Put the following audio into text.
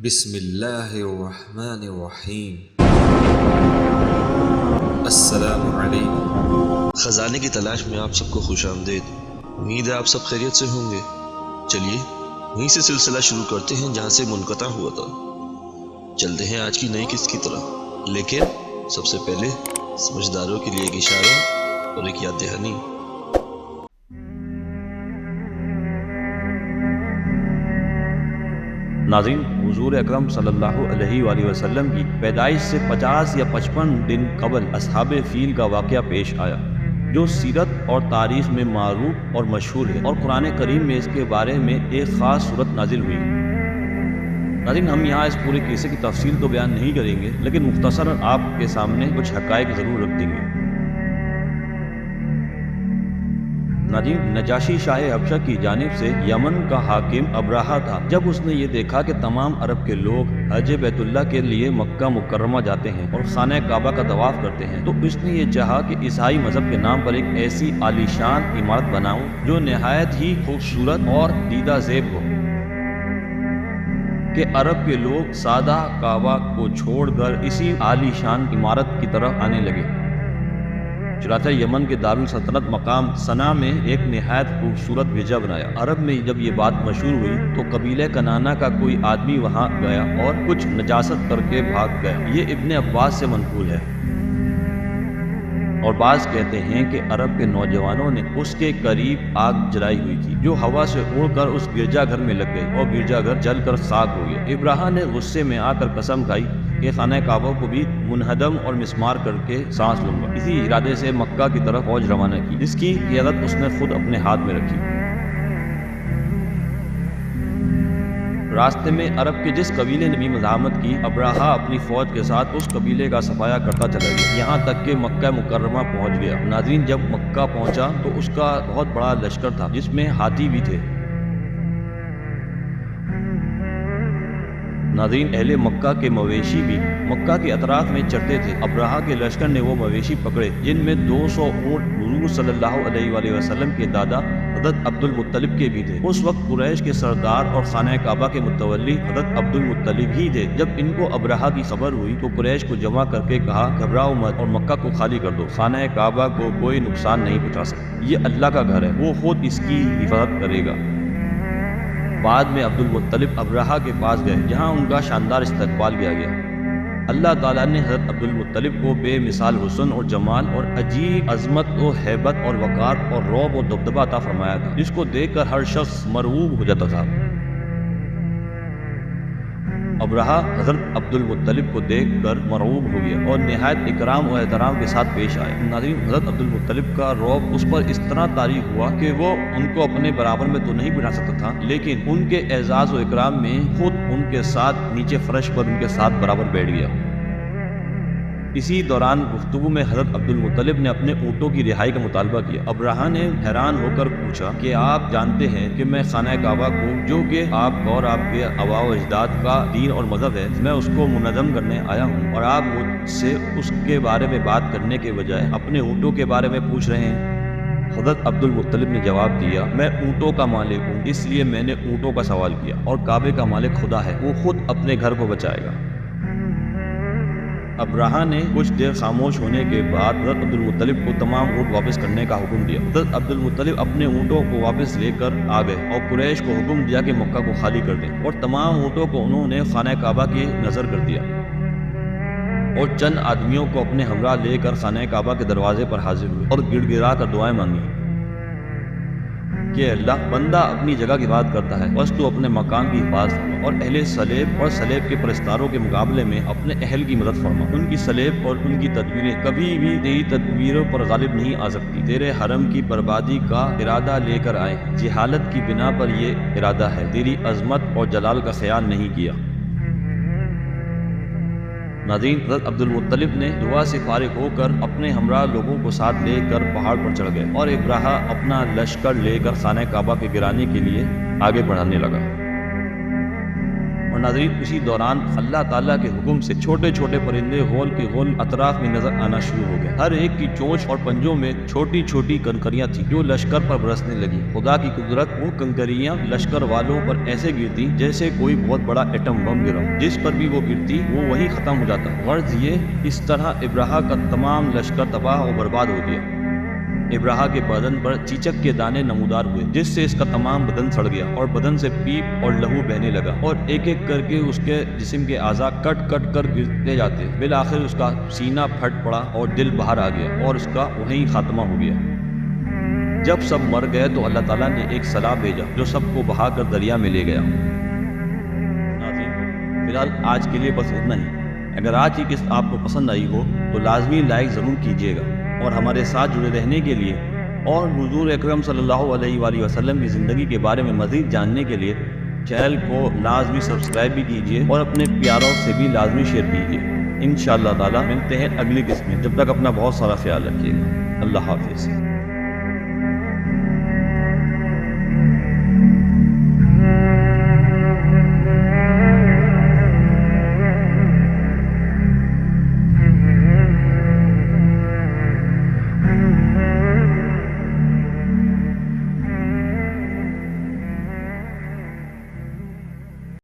بسم اللہ الرحمن الرحیم۔ السلام علیکم۔ خزانے کی تلاش میں آپ سب کو خوش آمدید۔ امید ہے آپ سب خیریت سے ہوں گے۔ چلیے وہیں سے سلسلہ شروع کرتے ہیں جہاں سے منقطع ہوا تھا۔ چلتے ہیں آج کی نئی قسط کی طرف، لیکن سب سے پہلے سمجھداروں کے لیے ایک اشارہ اور ایک یاد دہانی۔ ناظرین، حضور اکرم صلی اللہ علیہ وآلہ وسلم کی پیدائش سے 50 یا 55 دن قبل اصحاب فیل کا واقعہ پیش آیا، جو سیرت اور تاریخ میں معروف اور مشہور ہے، اور قرآن کریم میں اس کے بارے میں ایک خاص صورت نازل ہوئی۔ ناظرین، ہم یہاں اس پورے قصے کی تفصیل تو بیان نہیں کریں گے، لیکن مختصراً آپ کے سامنے کچھ حقائق ضرور رکھ دیں گے۔ ناظرین، نجاشی شاہ حبشہ کی جانب سے یمن کا حاکم ابرہہ تھا۔ جب اس نے یہ دیکھا کہ تمام عرب کے لوگ حج بیت اللہ کے لیے مکہ مکرمہ جاتے ہیں اور خانہ کعبہ کا طواف کرتے ہیں، تو اس نے یہ چاہا کہ عیسائی مذہب کے نام پر ایک ایسی عالیشان عمارت بناؤں جو نہایت ہی خوبصورت اور دیدہ زیب ہو کہ عرب کے لوگ سادہ کعبہ کو چھوڑ کر اسی عالیشان عمارت کی طرف آنے لگے۔ چنانچہ یمن کے دارالسلطنت مقام صنعا میں ایک نہایت خوبصورت بھیجا بنایا۔ عرب میں جب یہ بات مشہور ہوئی تو قبیلہ کنانہ کا کوئی آدمی وہاں گیا اور کچھ نجاست کر کے بھاگ گیا۔ یہ ابن عباس سے منقول ہے، اور بعض کہتے ہیں کہ عرب کے نوجوانوں نے اس کے قریب آگ جلائی ہوئی تھی، جو ہوا سے اڑ کر اس گرجا گھر میں لگ گئی اور گرجا گھر جل کر خاک ہو گیا۔ ابرہہ نے غصے میں آ کر قسم کھائی کہ خانہ کعبہ کو بھی منہدم اور مسمار کر کے سانس لوں گا۔ اسی ارادے سے مکہ کی طرف فوج روانہ کی، جس کی قیادت اس نے خود اپنے ہاتھ میں رکھی۔ راستے میں عرب کے جس قبیلے نے بھی مزاحمت کی، ابرہہ اپنی فوج کے ساتھ اس قبیلے کا صفایا کرتا چلا گیا، یہاں تک کہ مکہ مکرمہ پہنچ گیا۔ ناظرین، جب مکہ پہنچا تو اس کا بہت بڑا لشکر تھا، جس میں ہاتھی بھی تھے۔ ناظرین، اہل مکہ کے مویشی بھی مکہ کے اطراف میں چرتے تھے۔ ابرہہ کے لشکر نے وہ مویشی پکڑے جن میں 200 اونٹ حضور صلی اللہ علیہ وآلہ وسلم کے دادا حضرت عبد المطلب کے بھی تھے۔ اس وقت قریش کے سردار اور خانہ کعبہ کے متولی حضرت عبد المطلب ہی تھے۔ جب ان کو ابرہہ کی خبر ہوئی تو قریش کو جمع کر کے کہا، گھبراؤ مت اور مکہ کو خالی کر دو، خانہ کعبہ کو کوئی نقصان نہیں پہنچا سکتا، یہ اللہ کا گھر ہے، وہ خود اس کی حفاظت کرے گا۔ بعد میں عبد المطلب ابرہہ کے پاس گئے، جہاں ان کا شاندار استقبال کیا گیا۔ اللہ تعالیٰ نے حضرت عبد المطلب کو بے مثال حسن اور جمال اور عجیب عظمت و ہیبت اور وقار اور رعب و دبدبہ عطا فرمایا تھا، جس کو دیکھ کر ہر شخص مرعوب ہو جاتا تھا۔ ابرہہ حضرت عبد المطلب کو دیکھ کر مرعوب ہو گیا اور نہایت اکرام و احترام کے ساتھ پیش آئے۔ ناظرین، حضرت عبد المطلب کا رعب اس پر اس طرح طاری ہوا کہ وہ ان کو اپنے برابر میں تو نہیں بٹھا سکتا تھا، لیکن ان کے اعزاز و اکرام میں خود ان کے ساتھ نیچے فرش پر ان کے ساتھ برابر بیٹھ گیا۔ اسی دوران گفتگو میں حضرت عبد المطلب نے اپنے اونٹوں کی رہائی کا مطالبہ کیا۔ ابرہہ نے حیران ہو کر پوچھا کہ آپ جانتے ہیں کہ میں خانہ کعبہ کو، جو کہ آپ اور آپ کے آباء و اجداد کا دین اور مذہب ہے، میں اس کو منظم کرنے آیا ہوں، اور آپ مجھ سے اس کے بارے میں بات کرنے کے بجائے اپنے اونٹوں کے بارے میں پوچھ رہے ہیں۔ حضرت عبد المطلب نے جواب دیا، میں اونٹوں کا مالک ہوں، اس لیے میں نے اونٹوں کا سوال کیا، اور کعبے کا مالک خدا ہے، وہ خود اپنے گھر کو بچائے گا۔ ابرہہ نے کچھ دیر خاموش ہونے کے بعد حضرت عبد المطلب کو تمام اونٹ واپس کرنے کا حکم دیا۔ حضرت عبد المطلب اپنے اونٹوں کو واپس لے کر آ گئے اور قریش کو حکم دیا کہ مکہ کو خالی کر دیں، اور تمام اونٹوں کو انہوں نے خانہ کعبہ کی نظر کر دیا اور چند آدمیوں کو اپنے ہمراہ لے کر خانہ کعبہ کے دروازے پر حاضر ہوئے اور گڑ گڑا کر دعائیں مانگی کہ اللہ، بندہ اپنی جگہ کی بات کرتا ہے، بس تو اپنے مکان کی حفاظت فرما، اور اہل سلیب اور سلیب کے پرستاروں کے مقابلے میں اپنے اہل کی مدد فرما۔ ان کی سلیب اور ان کی تدبیریں کبھی بھی تیری تدبیروں پر غالب نہیں آ سکتی۔ تیرے حرم کی بربادی کا ارادہ لے کر آئے، جہالت کی بنا پر یہ ارادہ ہے، تیری عظمت اور جلال کا خیال نہیں کیا۔ ناظرین، حضرت عبد المطلب نے دعا سے فارغ ہو کر اپنے ہمراہ لوگوں کو ساتھ لے کر پہاڑ پر چڑھ گئے، اور ابرہہ اپنا لشکر لے کر خانہ کعبہ کے گرانے کے لیے آگے بڑھانے لگا۔ اور ناظرین اسی دوران اللہ تعالیٰ کے حکم سے چھوٹے چھوٹے پرندے غول کے غول اطراف میں نظر آنا شروع ہو گئے. ہر ایک کی چونچ اور پنجوں میں چھوٹی چھوٹی کنکریاں تھیں جو لشکر پر برسنے لگی. خدا کی قدرت، وہ کنکریاں لشکر والوں پر ایسے گرتی جیسے کوئی بہت بڑا ایٹم بم گرا. جس پر بھی وہ گرتی وہ وہیں ختم ہو جاتا. غرض یہ، اس طرح ابراہا کا تمام لشکر تباہ و برباد ہو گیا. ابراہا کے بدن پر چیچک کے دانے نمودار ہوئے جس سے اس کا تمام بدن سڑ گیا اور بدن سے پیپ اور لہو بہنے لگا اور ایک ایک کر کے اس کے جسم کے اعضاء کٹ کٹ کر گرتے جاتے. بالآخر اس کا سینہ پھٹ پڑا اور دل باہر آ گیا اور اس کا وہیں خاتمہ ہو گیا. جب سب مر گئے تو اللہ تعالیٰ نے ایک سیلاب بھیجا جو سب کو بہا کر دریا میں لے گیا. فی الحال آج کے لیے بس اتنا ہی. اگر آج کی قسط آپ کو پسند آئی ہو تو لازمی لائک ضرور کیجیے گا اور ہمارے ساتھ جڑے رہنے کے لیے اور حضور اکرم صلی اللہ علیہ وآلہ وسلم کی زندگی کے بارے میں مزید جاننے کے لیے چینل کو لازمی سبسکرائب بھی کیجیے اور اپنے پیاروں سے بھی لازمی شیئر کیجیے. انشاءاللہ تعالی ملتے ہیں اگلی قسط میں. جب تک اپنا بہت سارا خیال رکھیے گا. اللہ حافظ.